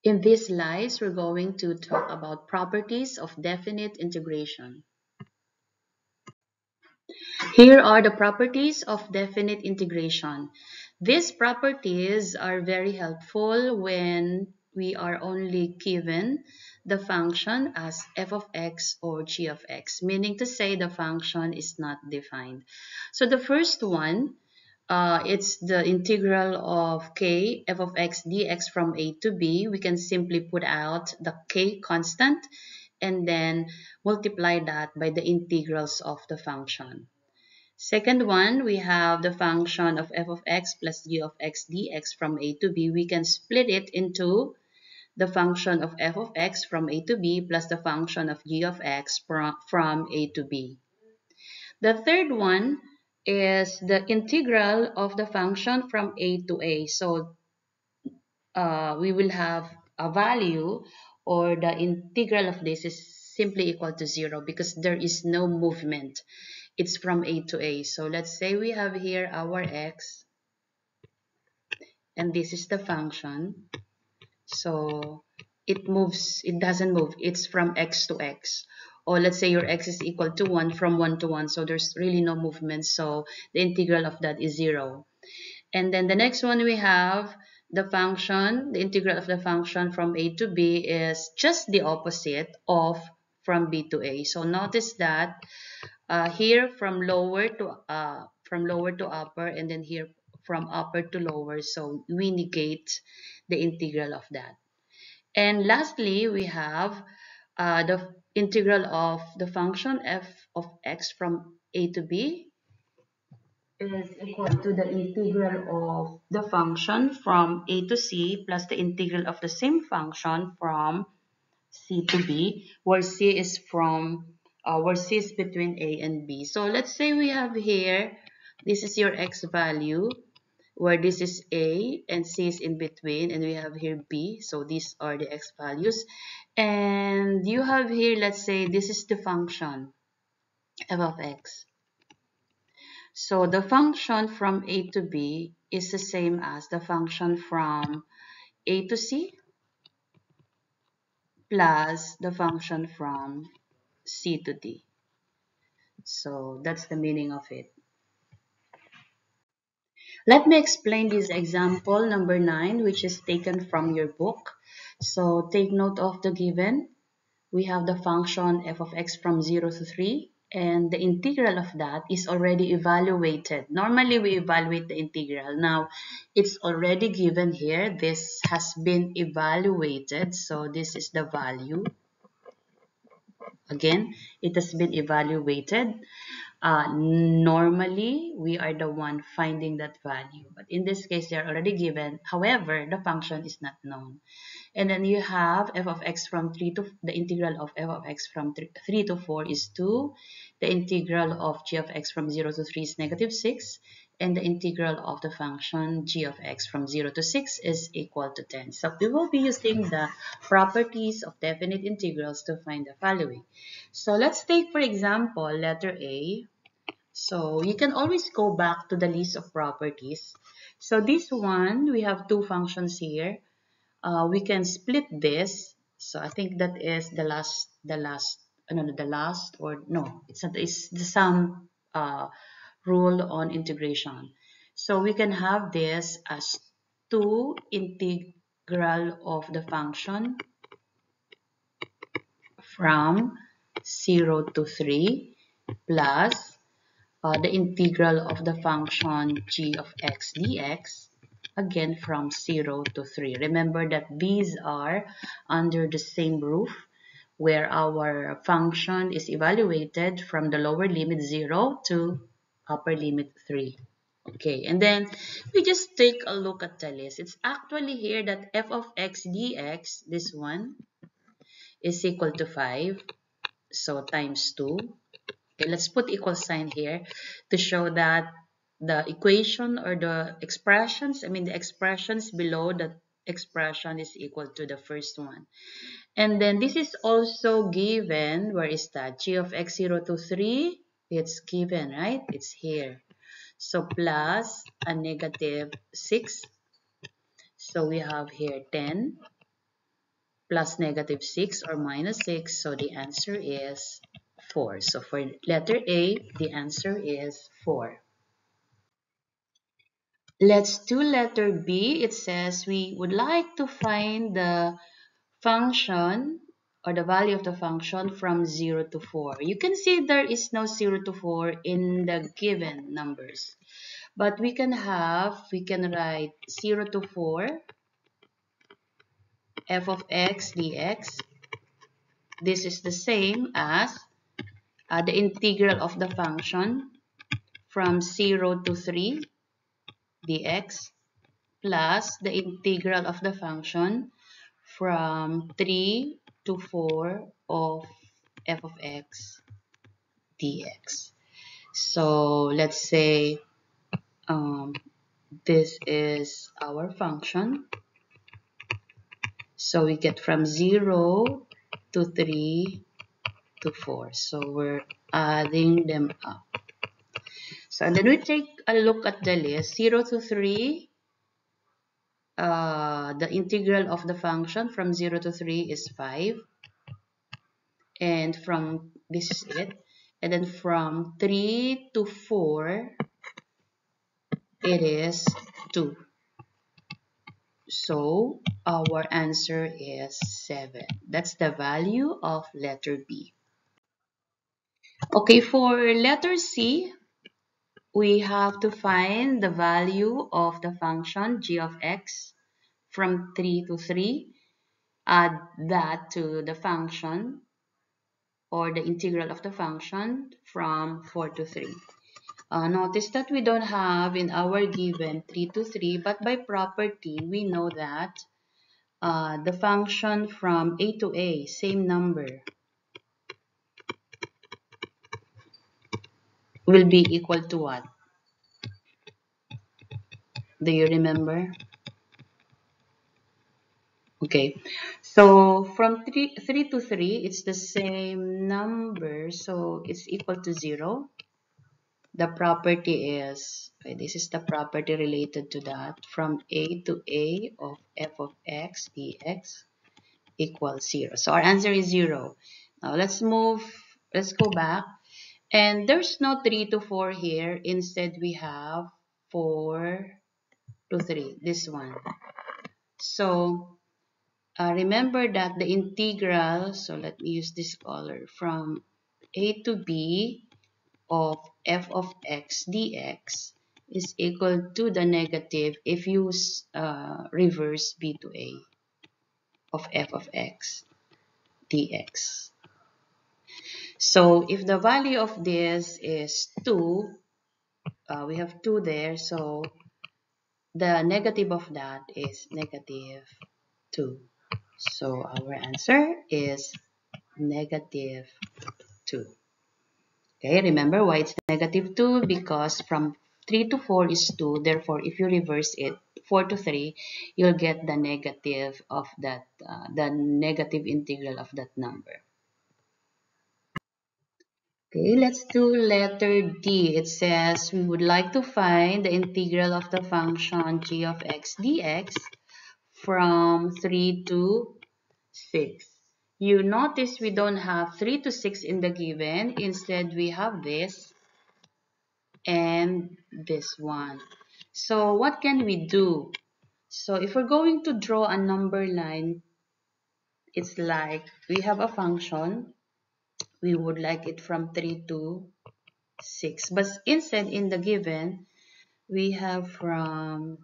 In these slides, we're going to talk about properties of definite integration. Here are the properties of definite integration. These properties are very helpful when we are only given the function as f of x or g of x, meaning to say the function is not defined. So the first one, it's the integral of k f of x dx from a to b. We can simply put out the k constant and then multiply that by the integrals of the function. Second one, we have the function of f of x plus g of x dx from a to b. We can split it into the function of f of x from a to b plus the function of g of x from a to b. The third one is the integral of the function from a to a. So we will have a value, or the integral of this is simply equal to 0 because there is no movement. It's from a to a. So let's say we have here our x, and this is the function. So it doesn't move. It's from x to x. Or let's say your x is equal to 1, from 1 to 1. So there's really no movement. So the integral of that is 0. And then the next one we have the function, the integral of the function from a to b is just the opposite of from b to a. So notice that here from lower to upper, and then here from upper to lower. So we negate the integral of that. And lastly, we have the integral of the function f of x from a to b is equal to the integral of the function from a to c plus the integral of the same function from c to b, where c is between a and b. So let's say we have here, this is your x value, where this is a and c is in between, and we have here b. So these are the x values, and you have here, let's say this is the function f of x. So the function from a to b is the same as the function from a to c plus the function from c to d. So that's the meaning of it. Let me explain this example number 9, which is taken from your book. So take note of the given. We have the function f of x from 0 to 3, and the integral of that is already evaluated. Normally, we evaluate the integral. Now, it's already given here. This has been evaluated, so this is the value. Again, it has been evaluated. Normally, we are the one finding that value, but in this case, they are already given. However, the function is not known. And then you have f of x from 3 to, the integral of f of x from 3 to 4 is 2. The integral of g of x from 0 to 3 is -6. And the integral of the function g of x from 0 to 6 is equal to 10. So we will be using the properties of definite integrals to find the following. So let's take, for example, letter A. So you can always go back to the list of properties. So this one, we have two functions here. We can split this. So I think that is it's the sum rule on integration. So we can have this as 2 integral of the function from 0 to 3 plus the integral of the function g of x dx, again from 0 to 3. Remember that these are under the same roof, where our function is evaluated from the lower limit 0 to upper limit 3. Okay, and then we just take a look at the list. It's actually here that f of x dx, this one, is equal to 5. So times 2. Okay, let's put equal sign here to show that the equation or the expressions, the expressions below the expression is equal to the first one. And then this is also given, where is that? G of x 0 to 3, it's given, right? It's here. So plus a -6. So we have here 10. plus negative 6 or minus 6. So the answer is 4. So for letter A, the answer is 4. Let's do letter B. It says we would like to find the function or the value of the function from 0 to 4. You can see there is no 0 to 4 in the given numbers. But we can write 0 to 4 f of x dx. This is the same as the integral of the function from 0 to 3 dx plus the integral of the function from 3 to 4 of f of x dx. So let's say um, this is our function. So we get from 0 to 3 to 4. So we're adding them up. So and then we take a look at the list. 0 to 3, the integral of the function from 0 to 3 is 5. And from, this is it. And then from 3 to 4, it is 2. So our answer is 7. That's the value of letter B. Okay, for letter C, we have to find the value of the function g of x from 3 to 3. Add that to the function or the integral of the function from 4 to 3. Notice that we don't have in our given 3 to 3, but by property, we know that the function from a to a, same number, will be equal to what? Do you remember? Okay, so from 3 to 3, it's the same number, so it's equal to 0. The property is, okay, this is the property related to that, from a to a of f of x dx equals 0. So our answer is 0. Now let's go back. And there's no 3 to 4 here. Instead, we have 4 to 3, this one. So remember that the integral, so let me use this color, from a to b of f of x dx is equal to the negative if you reverse b to a of f of x dx. So if the value of this is 2, we have 2 there, so the negative of that is negative 2. So our answer is negative 2. Okay, remember why it's negative 2? Because from 3 to 4 is 2. Therefore, if you reverse it, 4 to 3, you'll get the negative of that, the negative integral of that number. Okay, let's do letter D. It says we would like to find the integral of the function g of x dx from 3 to 6. You notice we don't have 3 to 6 in the given. Instead, we have this and this one. So what can we do? So if we're going to draw a number line, it's like we have a function. We would like it from 3 to 6. But instead, in the given, we have from,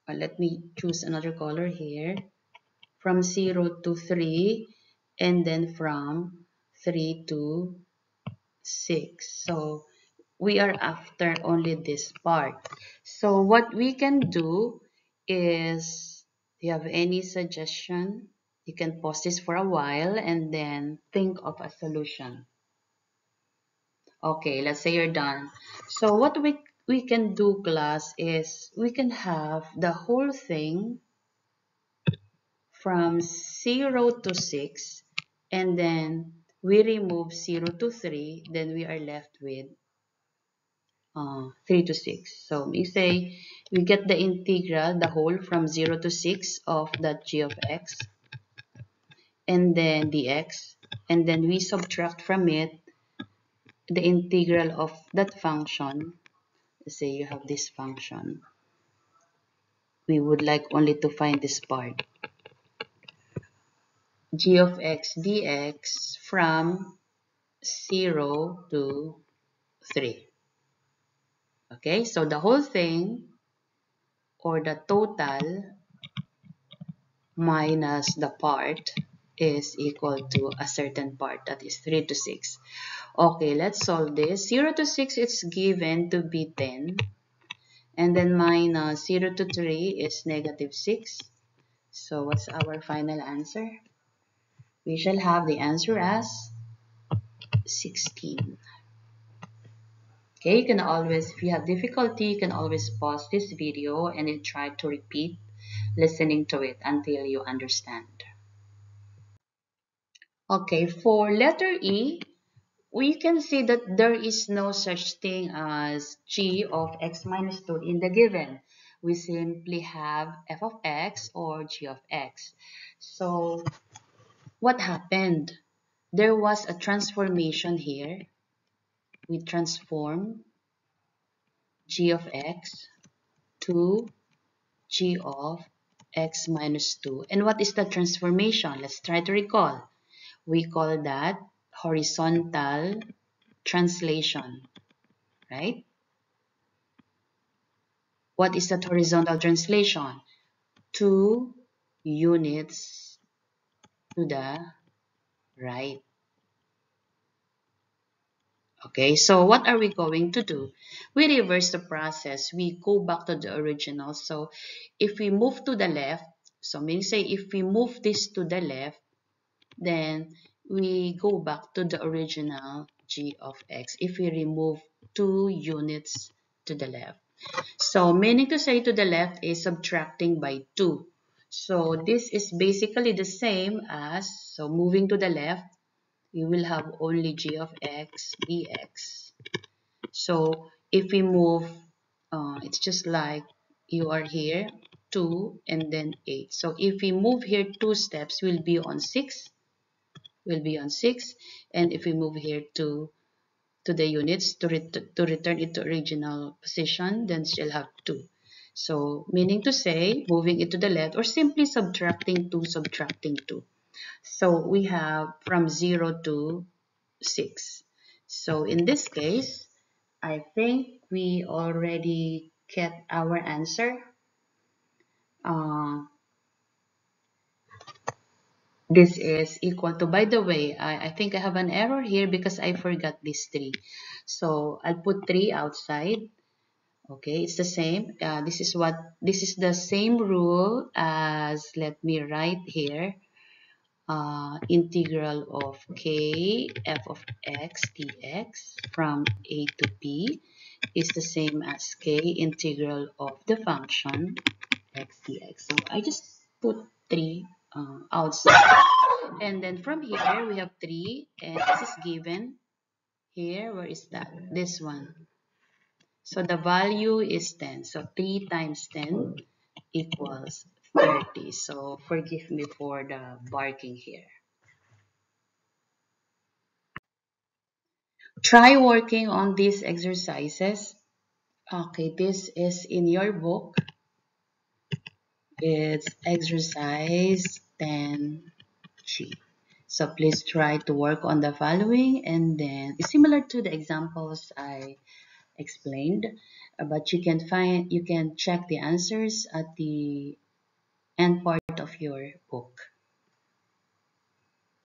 let me choose another color here, from 0 to 3, and then from 3 to 6. So we are after only this part. So what we can do is, do you have any suggestion? You can pause this for a while and then think of a solution. Okay, let's say you're done. So what we can do, class, is we can have the whole thing from 0 to 6, and then we remove 0 to 3, then we are left with 3 to 6. So we say we get the integral, the whole from 0 to 6 of that g of x. and then dx, and then we subtract from it the integral of that function. Let's say you have this function. We would like only to find this part. G of x dx from 0 to 3. Okay, so the whole thing, or the total minus the part, is equal to a certain part, that is 3 to 6. Okay, let's solve this. 0 to 6 it's given to be 10, and then minus 0 to 3 is negative 6. So what's our final answer? We shall have the answer as 16. Okay, you can always, if you have difficulty, you can always pause this video and then try to repeat listening to it until you understand. Okay, for letter E, we can see that there is no such thing as g of x minus 2 in the given. We simply have f of x or g of x. So what happened? There was a transformation here. We transform g of x to g of x minus 2. And what is the transformation? Let's try to recall. We call that horizontal translation, right? What is that horizontal translation? 2 units to the right. Okay, so what are we going to do? We reverse the process. We go back to the original. So if we move to the left, so meaning say if we move this to the left, then we go back to the original g of x if we remove 2 units to the left. So meaning to say to the left is subtracting by 2. So this is basically the same as, so moving to the left, you will have only g of x dx. So if we move, it's just like you are here, 2 and then 8. So if we move here 2 steps, we'll be on 6. Will be on 6, and if we move here to the units to return it to original position, then still have 2. So meaning to say moving it to the left or simply subtracting 2, subtracting 2. So we have from 0 to 6. So in this case, I think we already get our answer. uh, This is equal to, by the way, I think I have an error here because I forgot this 3. So I'll put 3 outside. Okay, it's the same. This is the same rule as, let me write here, integral of k f of x dx from a to b is the same as k integral of the function x dx. So I just put 3 outside. And then from here, we have 3, and this is given here. Where is that? This one. So the value is 10. So 3 times 10 equals 30. So forgive me for the barking here. Try working on these exercises. Okay, this is in your book. It's exercise 10G. So please try to work on the following, and then similar to the examples I explained, but you can check the answers at the end part of your book.